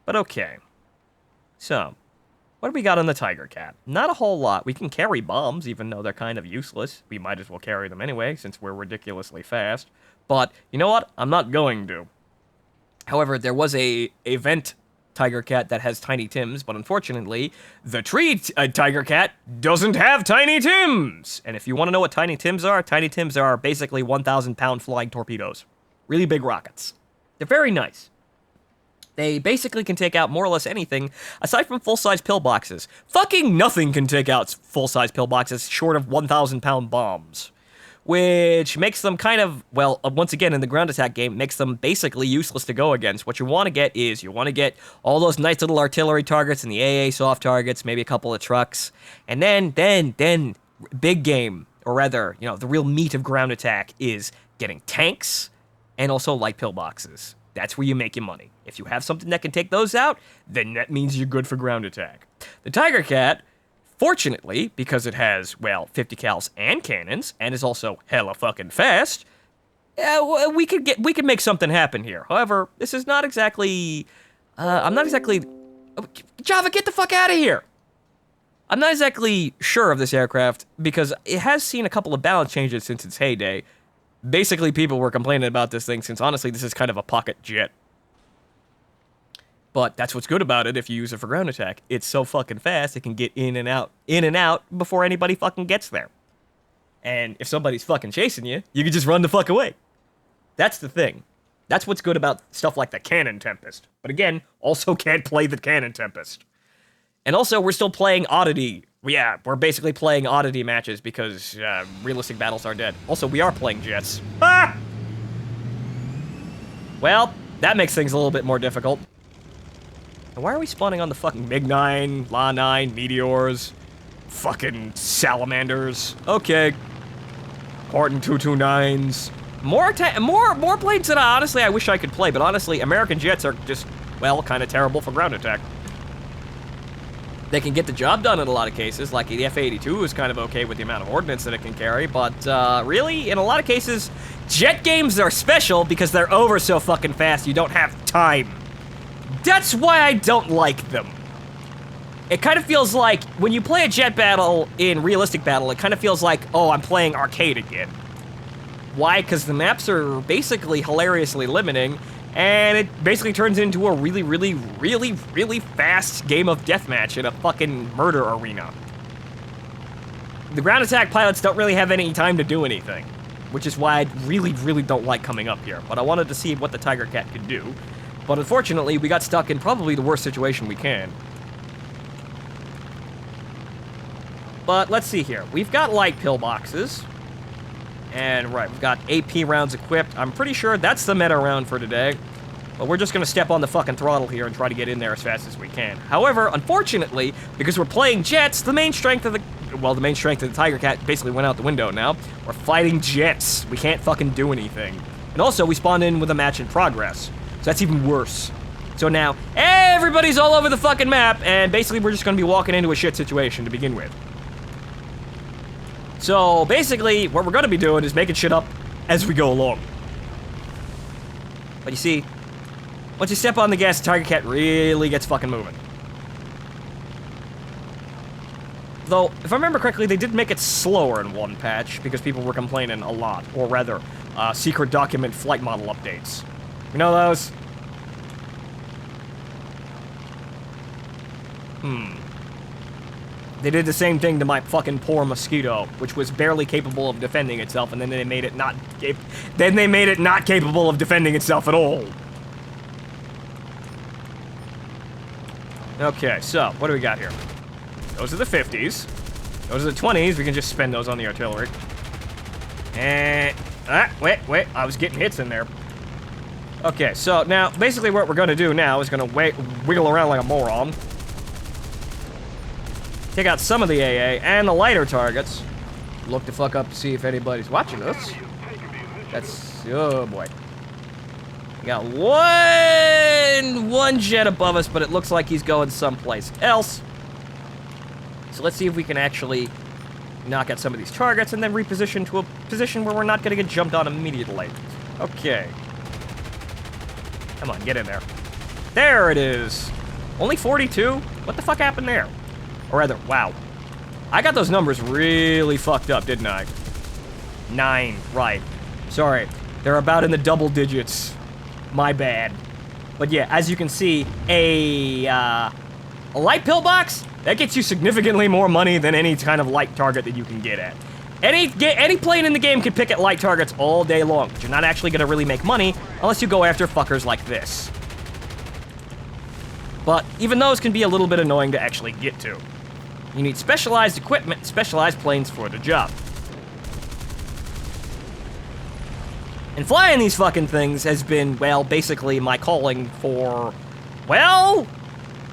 But okay. So, what do we got on the Tigercat? Not a whole lot. We can carry bombs, even though they're kind of useless. We might as well carry them anyway, since we're ridiculously fast. But, you know what? I'm not going to. However, there was a event Tigercat that has Tiny Tims, but unfortunately, the tree Tigercat doesn't have Tiny Tims! And if you want to know what Tiny Tims are basically 1,000-pound flying torpedoes. Really big rockets. They're very nice. They basically can take out more or less anything, aside from full-size pillboxes. Fucking nothing can take out full-size pillboxes short of 1,000-pound bombs. Which makes them kind of, well, once again, in the ground attack game, makes them basically useless to go against. What you want to get is, you want to get all those nice little artillery targets and the AA soft targets, maybe a couple of trucks, and then, big game, or rather, you know, the real meat of ground attack is getting tanks and also light pillboxes. That's where you make your money. If you have something that can take those out, then that means you're good for ground attack. The Tigercat, fortunately, because it has, well, 50 cals and cannons, and is also hella fucking fast, we could make something happen here. However, this is not exactly, I'm not exactly, Java, get the fuck out of here! I'm not exactly sure of this aircraft, because it has seen a couple of balance changes since its heyday. Basically, people were complaining about this thing since, honestly, this is kind of a pocket jet. But that's what's good about it if you use it for ground attack. It's so fucking fast, it can get in and out before anybody fucking gets there. And if somebody's fucking chasing you, you can just run the fuck away. That's the thing. That's what's good about stuff like the Cannon Tempest. But again, also can't play the Cannon Tempest. And also, we're still playing Oddity. Yeah, we're basically playing Oddity matches because realistic battles are dead. Also, we are playing jets. Ah! Well, that makes things a little bit more difficult. And why are we spawning on the fucking MiG-9, La-9, Meteors, fucking Salamanders? Okay. Horton 229s. More planes that honestly I wish I could play, but honestly, American jets are just, well, kind of terrible for ground attack. They can get the job done in a lot of cases, like the F-82 is kind of okay with the amount of ordnance that it can carry, but really, in a lot of cases, jet games are special because they're over so fucking fast you don't have time. That's why I don't like them. It kind of feels like, when you play a jet battle in realistic battle, it kind of feels like, oh, I'm playing arcade again. Why? Because the maps are basically hilariously limiting, and it basically turns into a really fast game of deathmatch in a fucking murder arena. The ground attack pilots don't really have any time to do anything, which is why I really don't like coming up here. But I wanted to see what the Tigercat could do. But unfortunately, we got stuck in probably the worst situation we can. But let's see here. We've got light pillboxes. And right, we've got AP rounds equipped. I'm pretty sure that's the meta round for today. But we're just gonna step on the fucking throttle here and try to get in there as fast as we can. However, unfortunately, because we're playing jets, the main strength of the Tigercat basically went out the window now. We're fighting jets. We can't fucking do anything. And also, we spawned in with a match in progress. So that's even worse. So now, everybody's all over the fucking map, and basically we're just gonna be walking into a shit situation to begin with. So, basically, what we're gonna be doing is making shit up as we go along. But you see, once you step on the gas, the Tigercat really gets fucking moving. Though, if I remember correctly, they did make it slower in one patch, because people were complaining a lot. Or rather, secret document flight model updates. You know those? They did the same thing to my fucking poor Mosquito, which was barely capable of defending itself, and then they made it not capable of defending itself at all. Okay, so, what do we got here? Those are the 50s. Those are the 20s. We can just spend those on the artillery. And... wait. I was getting hits in there. Okay, so now, basically what we're gonna do now is gonna wiggle around like a moron. Take out some of the AA and the lighter targets. Look the fuck up to see if anybody's watching us. That's... oh boy. We got one jet above us, but it looks like he's going someplace else. So let's see if we can actually knock out some of these targets and then reposition to a position where we're not gonna get jumped on immediately. Okay. Come on, get in there. There it is. Only 42? What the fuck happened there? Or rather, wow. I got those numbers really fucked up, didn't I? 9, right. Sorry. They're about in the double digits. My bad. But yeah, as you can see, a light pillbox, that gets you significantly more money than any kind of light target that you can get at. Any plane in the game can pick at light targets all day long, but you're not actually gonna really make money unless you go after fuckers like this. But even those can be a little bit annoying to actually get to. You need specialized equipment, specialized planes for the job. And flying these fucking things has been, well, basically my calling for, well,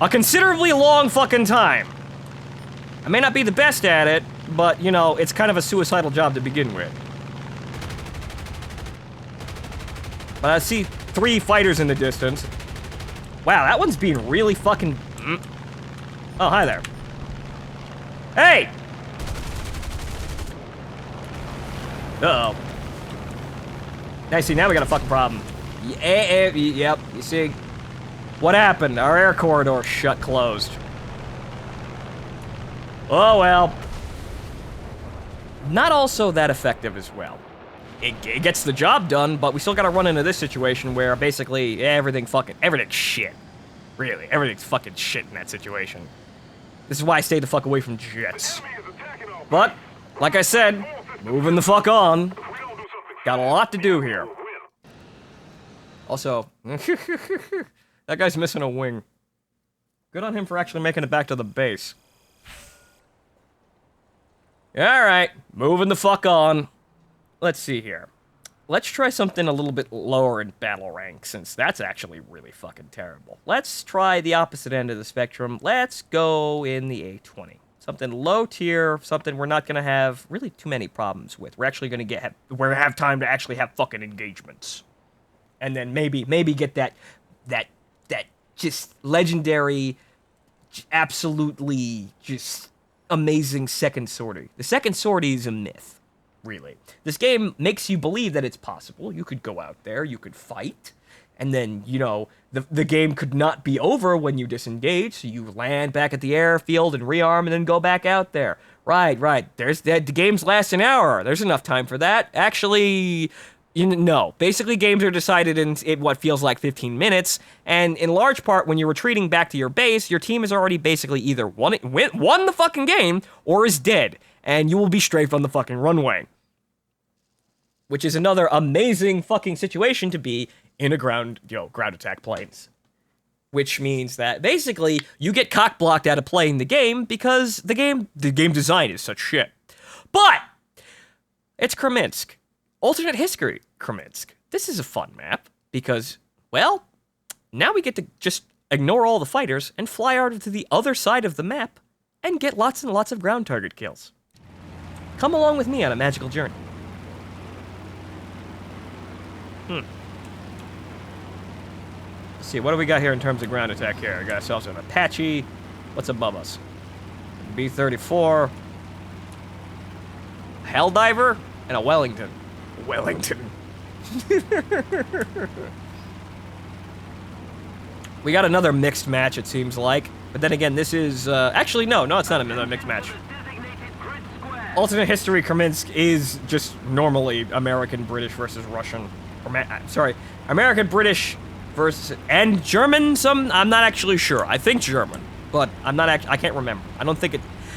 a considerably long fucking time. I may not be the best at it, but, you know, it's kind of a suicidal job to begin with. But I see 3 fighters in the distance. Wow, that one's being really fucking... Oh, hi there. Hey! Uh-oh. I see, now we got a fucking problem. Yep, you see. What happened? Our air corridor shut closed. Oh, well. Not also that effective as well. It gets the job done, but we still gotta run into this situation where basically everything's shit. Really, everything's fucking shit in that situation. This is why I stay the fuck away from jets. But, like I said, moving the fuck on. Got a lot to do here. Also, that guy's missing a wing. Good on him for actually making it back to the base. Alright, moving the fuck on. Let's see here. Let's try something a little bit lower in battle rank, since that's actually really fucking terrible. Let's try the opposite end of the spectrum. Let's go in the A20. Something low tier, something we're not gonna have really too many problems with. We're actually gonna have time to actually have fucking engagements. And then maybe get that just legendary, absolutely just amazing second sortie. The second sortie is a myth, really. This game makes you believe that it's possible. You could go out there, you could fight, and then, you know, the game could not be over when you disengage, so you land back at the airfield and rearm and then go back out there. Right. The games last an hour. There's enough time for that. Actually, no. Basically, games are decided in what feels like 15 minutes, and in large part, when you're retreating back to your base, your team has already basically either won the fucking game or is dead, and you will be strafed on the fucking runway. Which is another amazing fucking situation to be in a ground attack planes. Which means that basically you get cock blocked out of playing the game because the game design is such shit. But it's Krymsk. Alternate history Krymsk. This is a fun map because, well, now we get to just ignore all the fighters and fly out to the other side of the map and get lots and lots of ground target kills. Come along with me on a magical journey. Let's see, what do we got here in terms of ground attack here? We got ourselves an Apache. What's above us? B-34. A Helldiver, and a Wellington. We got another mixed match, it seems like. But then again, this is, actually, no, it's not another mixed match. Alternate history Krymsk is just normally American, British versus Russian. American, British versus, and German, I'm not actually sure. I think German, but I can't remember.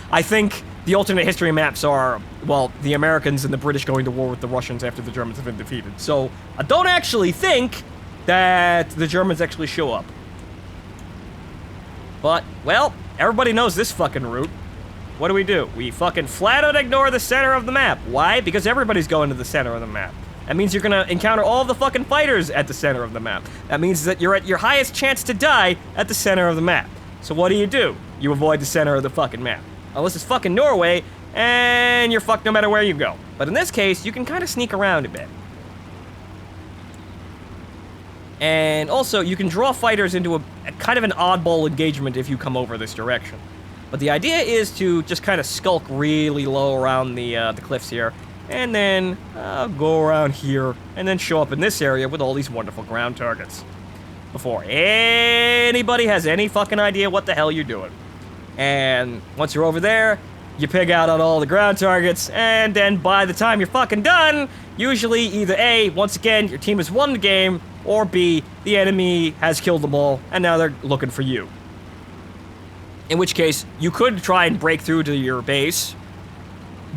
I think the alternate history maps are, well, the Americans and the British going to war with the Russians after the Germans have been defeated. So, I don't actually think that the Germans actually show up. But, well, everybody knows this fucking route. What do? We fucking flat out ignore the center of the map. Why? Because everybody's going to the center of the map. That means you're gonna encounter all the fucking fighters at the center of the map. That means that you're at your highest chance to die at the center of the map. So what do? You avoid the center of the fucking map. Unless it's fucking Norway, and you're fucked no matter where you go. But in this case, you can kind of sneak around a bit. And also, you can draw fighters into a kind of an oddball engagement if you come over this direction. But the idea is to just kind of skulk really low around the cliffs here, and then go around here, and then show up in this area with all these wonderful ground targets. before anybody has any fucking idea what the hell you're doing. And once you're over there, you pig out on all the ground targets, and then by the time you're fucking done, usually either A, once again, your team has won the game, or B, the enemy has killed them all, and now they're looking for you. In which case, you could try and break through to your base,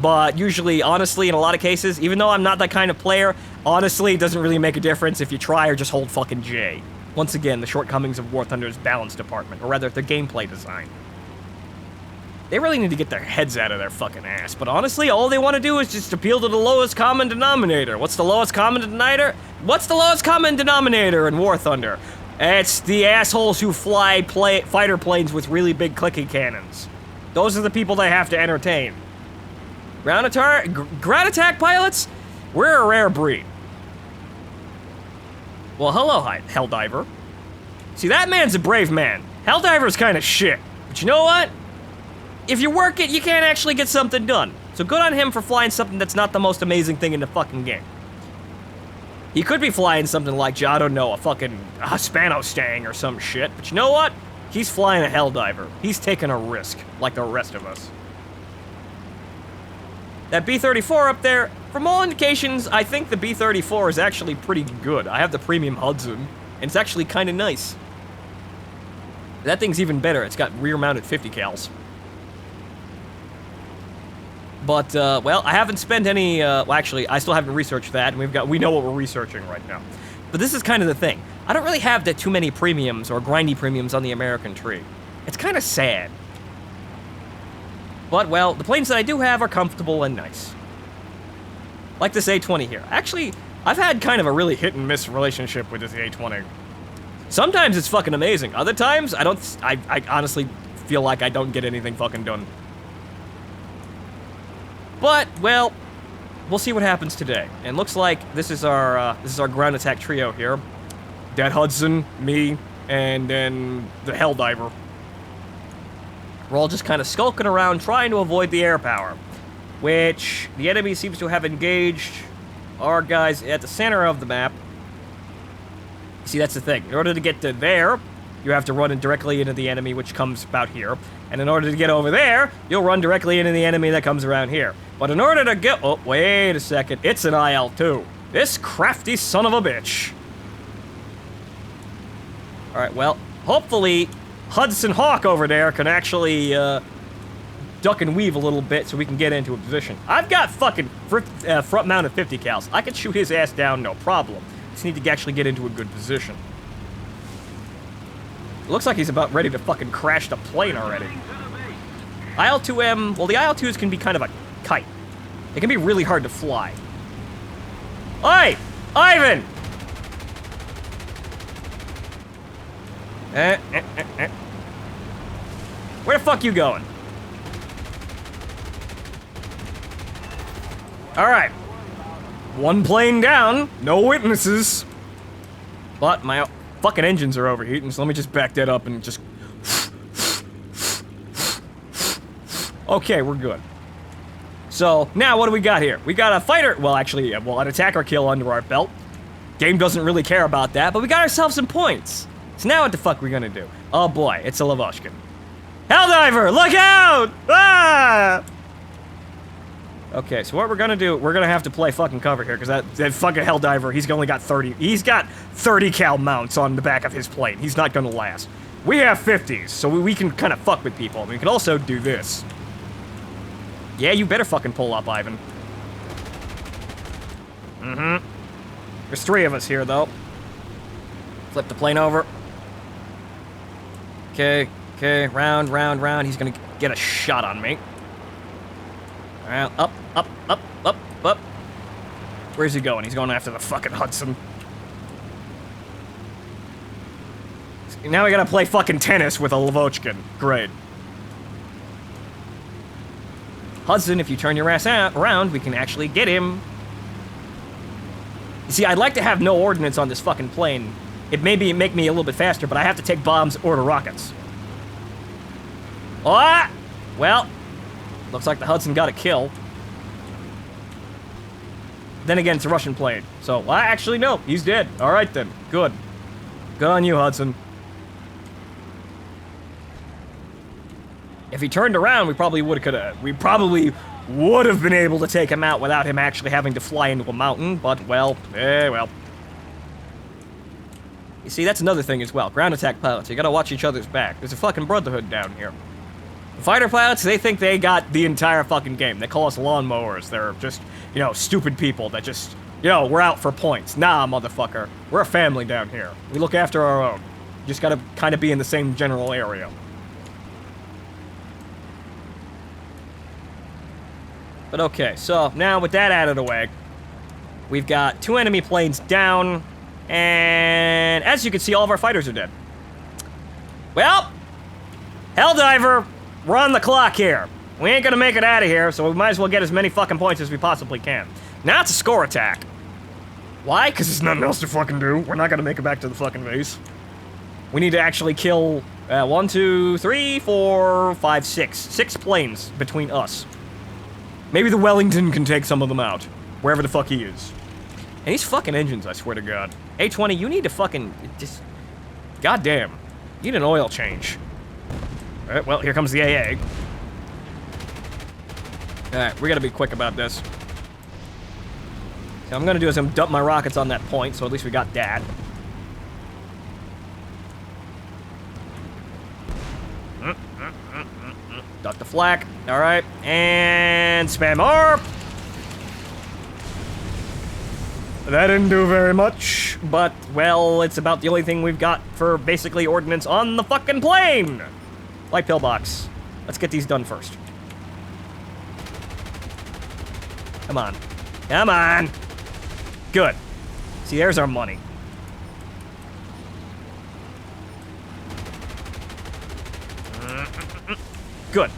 but usually, honestly, in a lot of cases, even though I'm not that kind of player, honestly, it doesn't really make a difference if you try or just hold fucking J. Once again, the shortcomings of War Thunder's balance department, or rather, their gameplay design. They really need to get their heads out of their fucking ass, but honestly, all they want to do is just appeal to the lowest common denominator. What's the lowest common denominator? What's the lowest common denominator in War Thunder? It's the assholes who fly fighter planes with really big clicking cannons. Those are the people they have to entertain. Ground attack pilots? We're a rare breed. Well, hello, Helldiver. See, that man's a brave man. Helldiver's kind of shit. But you know what? If you work it, you can't actually get something done. So good on him for flying something that's not the most amazing thing in the fucking game. He could be flying something like, I don't know, a fucking Hispano-Stang or some shit. But you know what? He's flying a Helldiver. He's taking a risk, like the rest of us. That B-34 up there, from all indications, I think the B-34 is actually pretty good. I have the premium Hudson, and it's actually kind of nice. That thing's even better. It's got rear-mounted 50 cals. But, well, I haven't spent any, well, actually, I still haven't researched that, and we know what we're researching right now. But this is kind of the thing. I don't really have that too many premiums or grindy premiums on the American tree. It's kind of sad. But, well, the planes that I do have are comfortable and nice. Like this A-20 here. Actually, I've had kind of a really hit-and-miss relationship with this A-20. Sometimes it's fucking amazing. Other times, I honestly feel like I don't get anything fucking done. But, well, we'll see what happens today. And looks like this is our ground attack trio here. Dead Hudson, me, and then the Helldiver. We're all just kind of skulking around trying to avoid the air power, which the enemy seems to have engaged our guys at the center of the map. See, that's the thing. In order to get to there, you have to run directly into the enemy, which comes about here. And in order to get over there, you'll run directly into the enemy that comes around here. But in order to get... Oh, wait a second. It's an IL-2. This crafty son of a bitch. Alright, well, hopefully Hudson Hawk over there can actually duck and weave a little bit so we can get into a position. I've got fucking front-mounted 50 cals. I can shoot his ass down, no problem. Just need to actually get into a good position. It looks like he's about ready to fucking crash the plane already. IL-2M, well, the IL-2s can be kind of a kite. It can be really hard to fly. Oi! Ivan! Where the fuck you going? Alright. One plane down, no witnesses. But my fucking engines are overheating, so let me just back that up and just... Okay, we're good. So, now what do we got here? We got a fighter, well actually, an attacker kill under our belt. Game doesn't really care about that, but we got ourselves some points. So now what the fuck are we gonna do? Oh boy, it's a Lavoshkin. Helldiver, look out! Ah! Okay, so what we're gonna do, we're gonna have to play fucking cover here, because that fucking Helldiver, he's only got 30 cal mounts on the back of his plane. He's not gonna last. We have 50s, so we can kind of fuck with people. We can also do this. Yeah, you better fucking pull up, Ivan. Mm-hmm. There's 3 of us here, though. Flip the plane over. Okay, round. He's gonna get a shot on me. Alright, up. Where's he going? He's going after the fucking Hudson. Now we gotta play fucking tennis with a Lavochkin. Great. Hudson, if you turn your ass around, we can actually get him. You see, I'd like to have no ordnance on this fucking plane. It may make me a little bit faster, but I have to take bombs or the rockets. Ah! Well, looks like the Hudson got a kill. Then again, it's a Russian plane. So, well, actually, no, he's dead. All right, then. Good. Good on you, Hudson. If he turned around, we probably would have been able to take him out without him actually having to fly into a mountain, but, well, well. You see, that's another thing as well. Ground attack pilots, you gotta watch each other's back. There's a fucking Brotherhood down here. The fighter pilots, they think they got the entire fucking game. They call us lawnmowers. They're just, you know, stupid people that just, you know, we're out for points. Nah, motherfucker. We're a family down here. We look after our own. You just gotta kind of be in the same general area. But okay, so now with that out of the way, we've got 2 enemy planes down, and as you can see, all of our fighters are dead. Well, Helldiver, we're on the clock here. We ain't gonna make it out of here, so we might as well get as many fucking points as we possibly can. Now it's a score attack. Why? Because there's nothing else to fucking do. We're not gonna make it back to the fucking base. We need to actually kill 1, 2, 3, 4, 5, 6. 6 planes between us. Maybe the Wellington can take some of them out, wherever the fuck he is. And these fucking engines, I swear to God. A20, you need to fucking just... Goddamn. You need an oil change. Alright, well, here comes the AA. Alright, we gotta be quick about this. So what I'm gonna do is I'm dump my rockets on that point, so at least we got that. Duck the flak. Alright. And spam ARP. That didn't do very much, but, well, it's about the only thing we've got for basically ordnance on the fucking plane. Light pillbox. Let's get these done first. Come on. Come on. Good. See, there's our money. Good.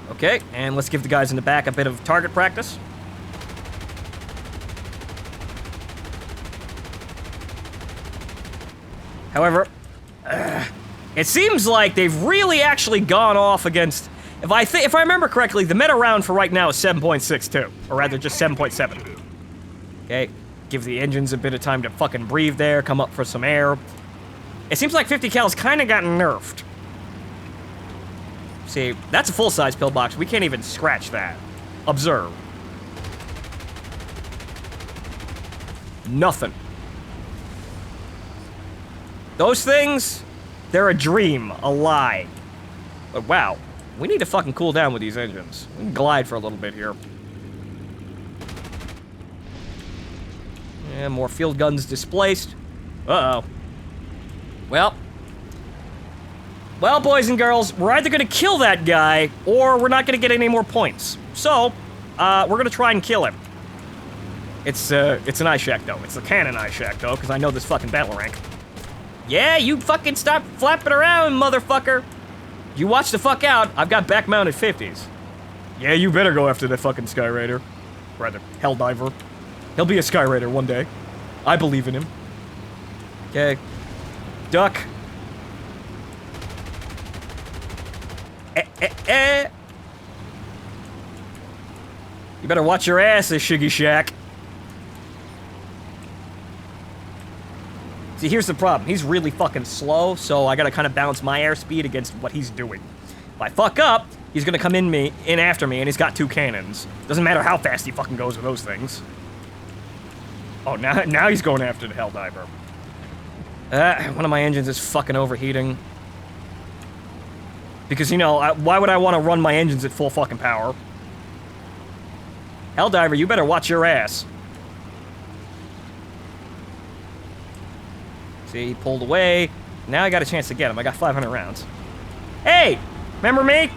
Okay, and let's give the guys in the back a bit of target practice. However, it seems like they've really actually gone off against... If I remember correctly, the meta round for right now is 7.62, or rather just 7.7. Okay, give the engines a bit of time to fucking breathe there, come up for some air. It seems like 50 cal's kind of gotten nerfed. See, that's a full-size pillbox. We can't even scratch that. Observe. Nothing. Those things, they're a dream, a lie. But wow, we need to fucking cool down with these engines. We can glide for a little bit here. Yeah, more field guns displaced. Uh-oh. Well, boys and girls, we're either gonna kill that guy, or we're not gonna get any more points. So, we're gonna try and kill him. It's an eye shack, though. It's a cannon eye shack, though, because I know this fucking battle rank. Yeah, you fucking stop flapping around, motherfucker! You watch the fuck out, I've got back-mounted 50s. Yeah, you better go after that fucking Sky Raider. Rather, Helldiver. He'll be a Sky Raider one day. I believe in him. Okay. Duck. You better watch your ass, Shiggy Shack. See, here's the problem. He's really fucking slow, so I gotta kind of balance my airspeed against what he's doing. If I fuck up, he's gonna come in after me, and he's got 2 cannons. Doesn't matter how fast he fucking goes with those things. Oh, now he's going after the Helldiver. One of my engines is fucking overheating. Because, you know, why would I want to run my engines at full fucking power? Helldiver, you better watch your ass. See, he pulled away. Now I got a chance to get him. I got 500 rounds. Hey! Remember me?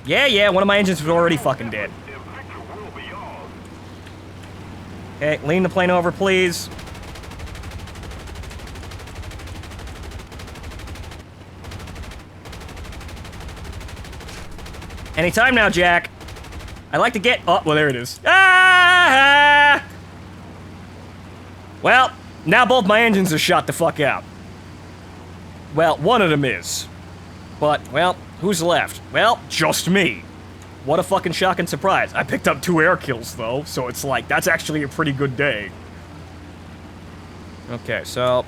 Yeah, one of my engines was already fucking dead. Okay, lean the plane over, please. Anytime now, Jack. I like to get... Oh, well, there it is. Ah! Well, now both my engines are shot the fuck out. Well, one of them is. But, well, who's left? Well, just me. What a fucking shocking surprise. I picked up 2 air kills, though, so it's like, that's actually a pretty good day. Okay, so...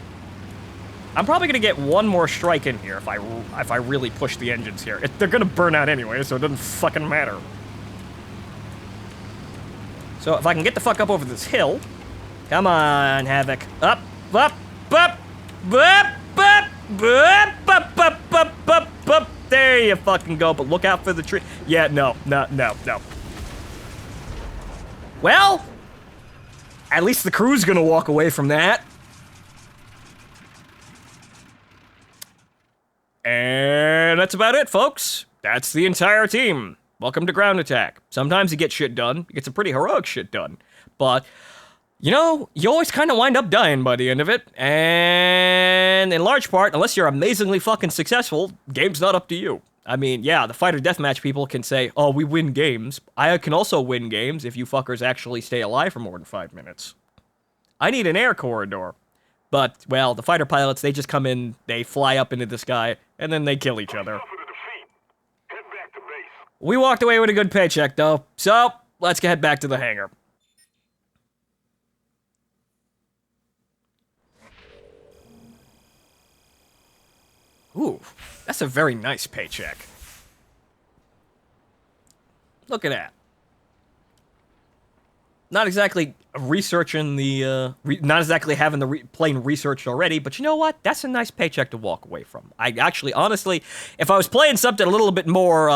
I'm probably gonna get 1 more strike in here if I really push the engines here. They're gonna burn out anyway, so it doesn't fucking matter. So if I can get the fuck up over this hill... Come on, Havoc. Up, up, up, up, up, up, up, up, up, up, up. There you fucking go, but look out for the tree. Yeah, no. Well, at least the crew's gonna walk away from that. And that's about it, folks. That's the entire team. Welcome to Ground Attack. Sometimes you get shit done. You get some pretty heroic shit done. But... you know, you always kind of wind up dying by the end of it, and in large part, unless you're amazingly fucking successful, game's not up to you. I mean, yeah, the fighter deathmatch people can say, oh, we win games. I can also win games if you fuckers actually stay alive for more than 5 minutes. I need an air corridor. But, well, the fighter pilots, they just come in, they fly up into the sky, and then they kill each other. We walked away with a good paycheck, though, so let's head back to the hangar. Ooh, that's a very nice paycheck. Look at that. Not exactly researching the, not exactly having the plane researched already, but you know what? That's a nice paycheck to walk away from. I actually, honestly, if I was playing something a little bit more,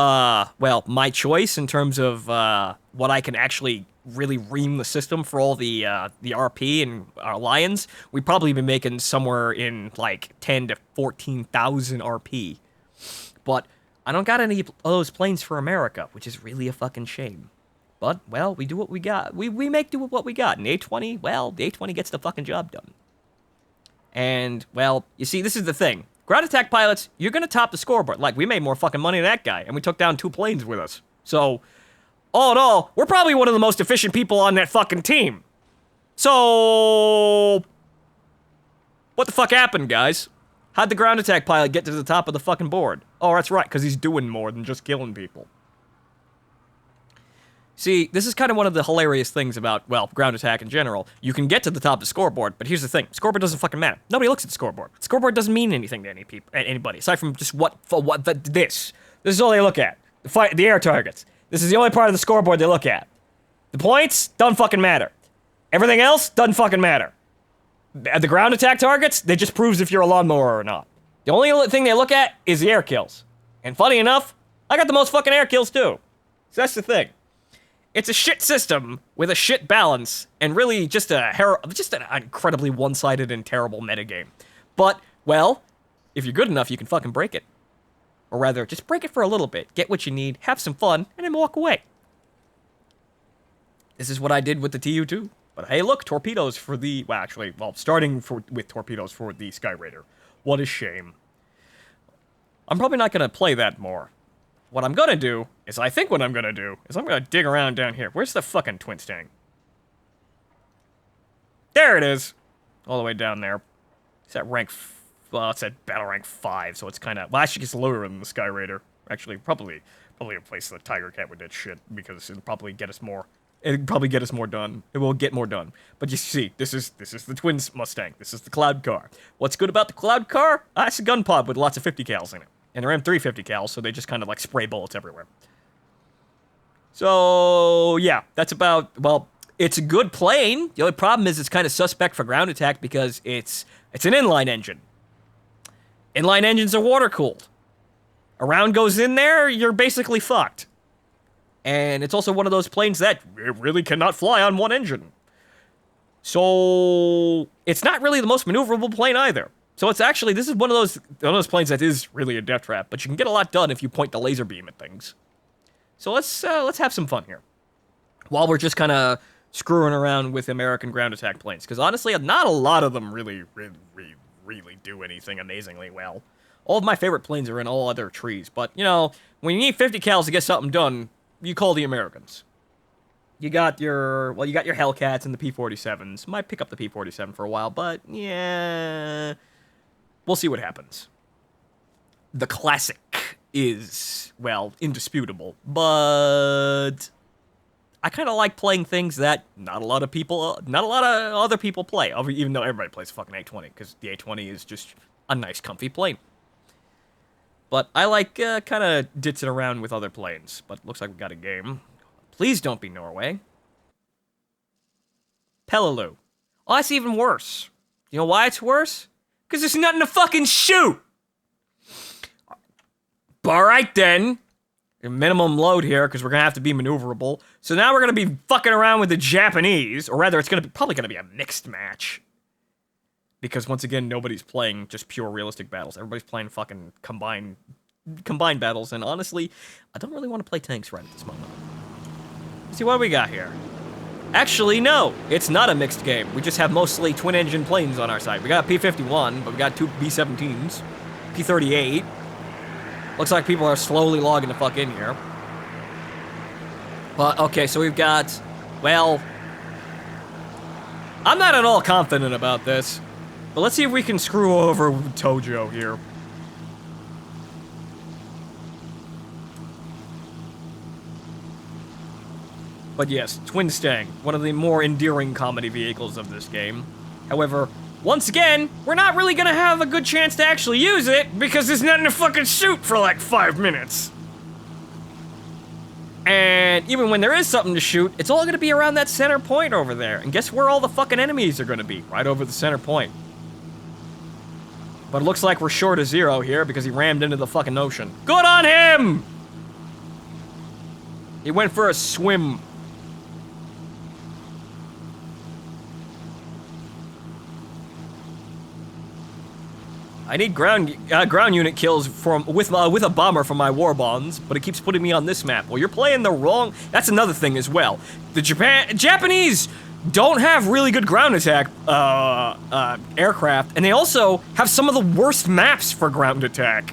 well, my choice in terms of what I can actually really ream the system for all the RP and our Lions, we'd probably be making somewhere in like 10 to 14,000 RP. But I don't got any of those planes for America, which is really a fucking shame. But, well, we do what we got. We make do with what we got. And A20, well, the A20 gets the fucking job done. And, well, you see, this is the thing. Ground attack pilots, you're gonna top the scoreboard. Like, we made more fucking money than that guy, and we took down 2 planes with us. So... all in all, we're probably one of the most efficient people on that fucking team. So... what the fuck happened, guys? How'd the ground attack pilot get to the top of the fucking board? Oh, that's right, because he's doing more than just killing people. See, this is kind of one of the hilarious things about, well, ground attack in general. You can get to the top of the scoreboard, but here's the thing. Scoreboard doesn't fucking matter. Nobody looks at the scoreboard. Scoreboard doesn't mean anything to anybody, aside from just this. This is all they look at. The air targets. This is the only part of the scoreboard they look at. The points, doesn't fucking matter. Everything else, doesn't fucking matter. The ground attack targets, they just proves if you're a lawnmower or not. The only thing they look at is the air kills. And funny enough, I got the most fucking air kills too. So that's the thing. It's a shit system with a shit balance, and really just an incredibly one-sided and terrible metagame. But, well, if you're good enough, you can fucking break it. Or rather, just break it for a little bit, get what you need, have some fun, and then walk away. This is what I did with the TU-2. But hey, look, torpedoes for the... well, actually, starting with torpedoes for the Sky Raider. What a shame. I'm probably not going to play that more. What I'm going to do is, I'm going to dig around down here. Where's the fucking twin sting? There it is. All the way down there. It's at rank... well, it's at battle rank 5, so it's kind of... well, actually, it's lower than the Sky Raider. Actually, probably replace the Tigercat with that shit, because it'll probably get us more... it'll probably get us more done. It will get more done. But you see, this is the twin Mustang. This is the Cloud Car. What's good about the Cloud Car? It's a gun pod with lots of 50 cals in it. And they're M350 cals, so they just kind of like spray bullets everywhere. So, yeah, that's about, well, it's a good plane. The only problem is it's kind of suspect for ground attack because it's an inline engine. Inline engines are water-cooled. A round goes in there, you're basically fucked. And it's also one of those planes that really cannot fly on one engine. So, it's not really the most maneuverable plane either. So it's actually, this is one of those planes that is really a death trap, but you can get a lot done if you point the laser beam at things. So let's have some fun here. While we're just kind of screwing around with American ground attack planes. Because honestly, not a lot of them really do anything amazingly well. All of my favorite planes are in all other trees. But, you know, when you need 50 cals to get something done, you call the Americans. You got your Hellcats and the P-47s. Might pick up the P-47 for a while, but, yeah... we'll see what happens. The classic is, well, indisputable. But I kind of like playing things that not a lot of other people play, even though everybody plays fucking A20, because the A20 is just a nice, comfy plane. But I like kind of ditzing around with other planes. But looks like we got a game. Please don't be Norway. Peleliu. Oh, that's even worse. You know why it's worse? Because there's nothing to fucking shoot! Alright then. Minimum load here, because we're going to have to be maneuverable. So now we're going to be fucking around with the Japanese. Or rather, it's probably going to be a mixed match. Because once again, nobody's playing just pure realistic battles. Everybody's playing fucking combined battles. And honestly, I don't really want to play tanks right at this moment. Let's see what we got here. Actually, no, it's not a mixed game. We just have mostly twin-engine planes on our side. We got P-51, but we got 2 B-17s, P-38. Looks like people are slowly logging the fuck in here. But, okay, so we've got, well, I'm not at all confident about this, but let's see if we can screw over Tojo here. But yes, Twin Stang, one of the more endearing comedy vehicles of this game. However, once again, we're not really gonna have a good chance to actually use it because there's nothing to fucking shoot for like 5 minutes. And even when there is something to shoot, it's all gonna be around that center point over there. And guess where all the fucking enemies are gonna be? Right over the center point. But it looks like we're short of 0 here because he rammed into the fucking ocean. Good on him! He went for a swim. I need ground unit kills with a bomber from my war bonds, but it keeps putting me on this map. Well, you're playing the wrong. That's another thing as well. The Japanese don't have really good ground attack aircraft, and they also have some of the worst maps for ground attack.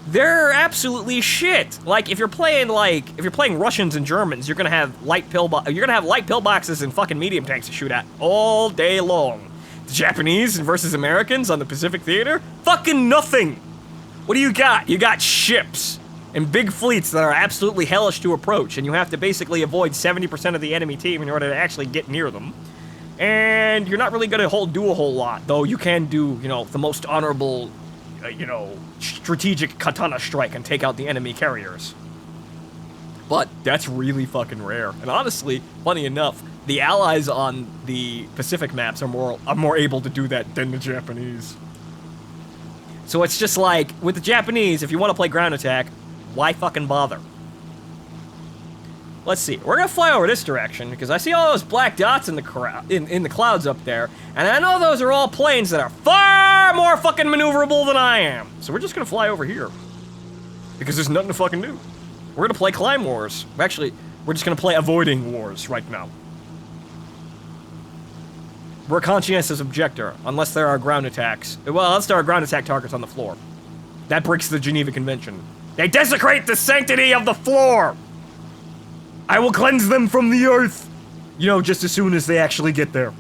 They're absolutely shit. Like if you're playing Russians and Germans, you're gonna have light pillboxes and fucking medium tanks to shoot at all day long. The Japanese versus Americans on the Pacific Theater? Fucking nothing! What do you got? You got ships and big fleets that are absolutely hellish to approach, and you have to basically avoid 70% of the enemy team in order to actually get near them. And you're not really gonna do a whole lot, though you can do, you know, the most honorable, strategic katana strike and take out the enemy carriers. But that's really fucking rare. And honestly, funny enough, the allies on the Pacific maps are more able to do that than the Japanese. So it's just like, with the Japanese, if you want to play ground attack, why fucking bother? Let's see, we're gonna fly over this direction, because I see all those black dots in the clouds up there, and I know those are all planes that are far more fucking maneuverable than I am. So we're just gonna fly over here. Because there's nothing to fucking do. We're gonna play Climb Wars. Actually, we're just gonna play Avoiding Wars right now. We're a conscientious objector, unless there are ground attacks. Well, unless there are ground attack targets on the floor. That breaks the Geneva Convention. They desecrate the sanctity of the floor! I will cleanse them from the earth! You know, just as soon as they actually get there.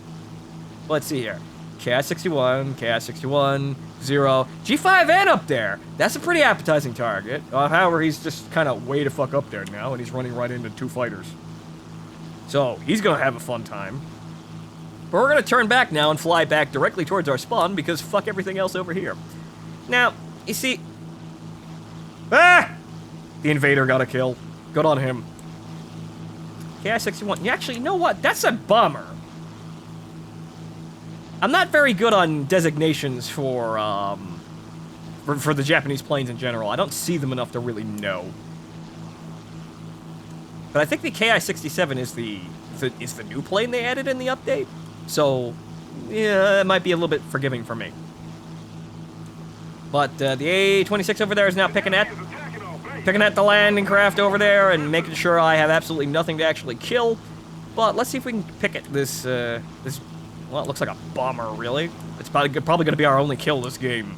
Let's see here. KI-61, KI-61, 0. G5N up there! That's a pretty appetizing target. However, he's just kind of way the fuck up there now, and he's running right into 2 fighters. So, he's gonna have a fun time. But we're gonna turn back now and fly back directly towards our spawn because fuck everything else over here. Now, you see... Ah! The invader got a kill. Good on him. KI-61. Actually, you know what? That's a bummer. I'm not very good on designations for the Japanese planes in general. I don't see them enough to really know. But I think the KI-67 is the new plane they added in the update. So, yeah, it might be a little bit forgiving for me. But the A-26 over there is now picking at the landing craft over there and making sure I have absolutely nothing to actually kill. But let's see if we can pick at this, well, it looks like a bomber, really. It's probably going to be our only kill this game.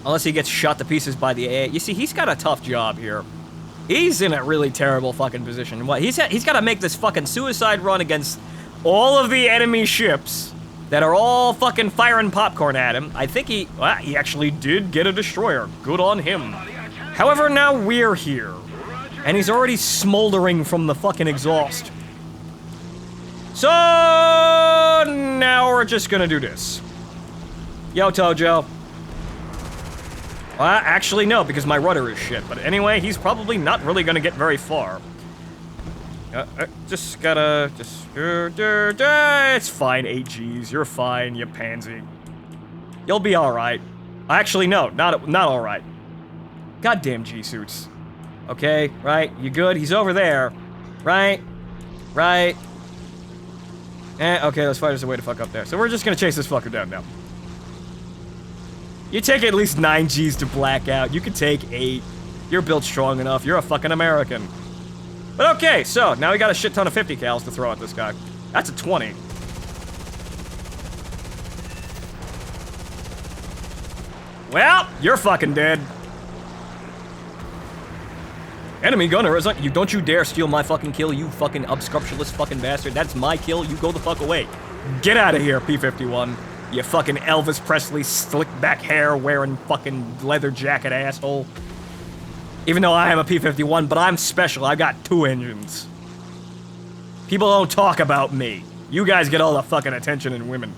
Unless he gets shot to pieces by the A. You see, he's got a tough job here. He's in a really terrible fucking position. What he's got to make this fucking suicide run against all of the enemy ships that are all fucking firing popcorn at him. I think he actually did get a destroyer. Good on him. However, now we're here. And he's already smoldering from the fucking exhaust. So now we're just gonna do this. Yo, Tojo. Well, actually, no, because my rudder is shit. But anyway, he's probably not really gonna get very far. Just gotta, it's fine, 8 Gs. You're fine, you pansy. You'll be alright. Actually, no, not alright. Goddamn G-suits. Okay, right, you good? He's over there. Right? Right? Okay, those fighters are way to fuck up there. So we're just gonna chase this fucker down now. You take at least 9 Gs to black out. You can take 8. You're built strong enough. You're a fucking American. But okay, so now we got a shit ton of 50 cals to throw at this guy. That's a 20. Well, you're fucking dead. Enemy gunner is like, don't you dare steal my fucking kill, you fucking obscruptious fucking bastard. That's my kill, you go the fuck away. Get out of here, P51. You fucking Elvis Presley slick back hair wearing fucking leather jacket asshole. Even though I am a P51, but I'm special. I got 2 engines. People don't talk about me. You guys get all the fucking attention and women.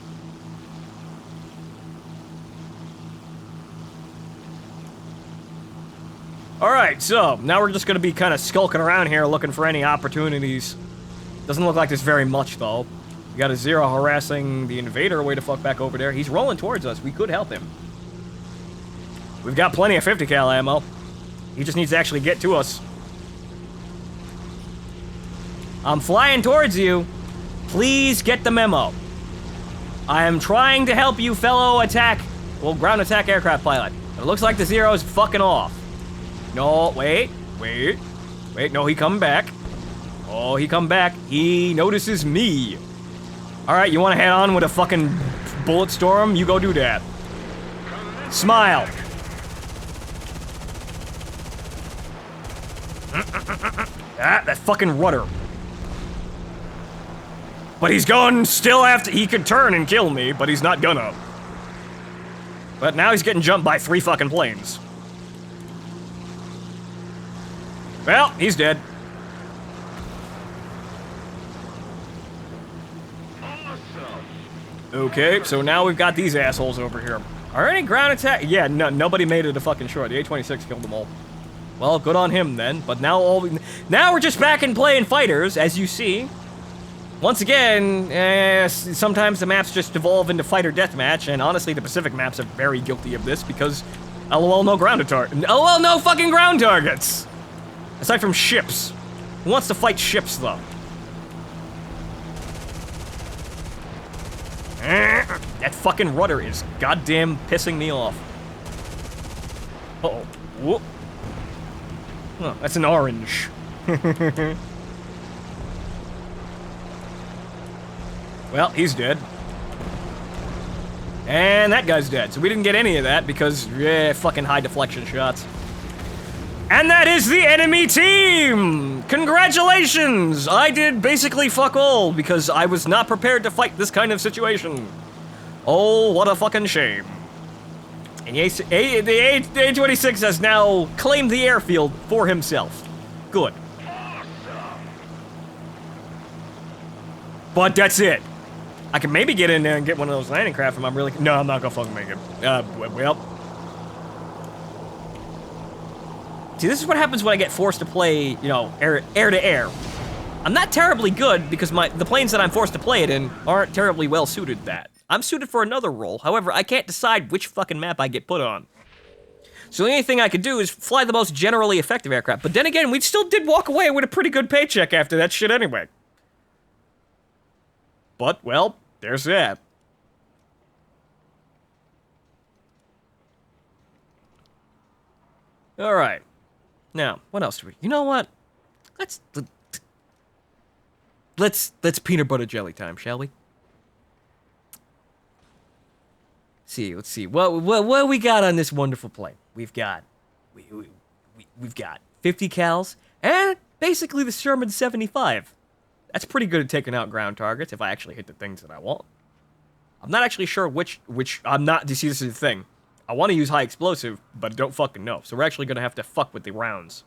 Alright, so now we're just gonna be kind of skulking around here looking for any opportunities. Doesn't look like there's very much, though. We got a 0 harassing the invader way to fuck back over there. He's rolling towards us. We could help him. We've got plenty of 50 cal ammo. He just needs to actually get to us. I'm flying towards you. Please get the memo. I am trying to help you, fellow ground attack aircraft pilot. It looks like the 0 is fucking off. No, wait, no, he come back. Oh, he come back. He notices me. All right, you want to head on with a fucking bullet storm? You go do that. Smile. That fucking rudder. But he's going still after. He could turn and kill me, but he's not gonna. But now he's getting jumped by 3 fucking planes. Well, he's dead. Okay, so now we've got these assholes over here. Are any ground attack? Yeah, no, nobody made it a fucking short. The A-26 killed them all. Well, good on him then. But now we're just back in playing fighters, as you see. Once again, sometimes the maps just devolve into fighter deathmatch, and honestly, the Pacific maps are very guilty of this because, LOL, no ground target. LOL, no fucking ground targets. Aside from ships. Who wants to fight ships, though? That fucking rudder is goddamn pissing me off. Uh-oh. Whoop. Oh, that's an orange. Well, he's dead. And that guy's dead. So we didn't get any of that because, fucking high deflection shots. And that is the enemy team! Congratulations! I did basically fuck all because I was not prepared to fight this kind of situation. Oh, what a fucking shame. And the A-26 has now claimed the airfield for himself. Good. But that's it. I can maybe get in there and get one of those landing craft if I'm really... No, I'm not gonna fucking make it. Well... See, this is what happens when I get forced to play, you know, air to air. I'm not terribly good because the planes that I'm forced to play it in aren't terribly well suited to that. I'm suited for another role. However, I can't decide which fucking map I get put on. So the only thing I could do is fly the most generally effective aircraft. But then again, we still did walk away with a pretty good paycheck after that shit anyway. But, well, there's that. Alright. Now, what else do we... You know what? Let's peanut butter jelly time, shall we? Let's see. What we got on this wonderful plane? We've got 50 cals and basically the Sherman 75. That's pretty good at taking out ground targets if I actually hit the things that I want. I'm not actually sure which I'm not. You see, this is the thing. I want to use high explosive, but I don't fucking know. So we're actually gonna have to fuck with the rounds.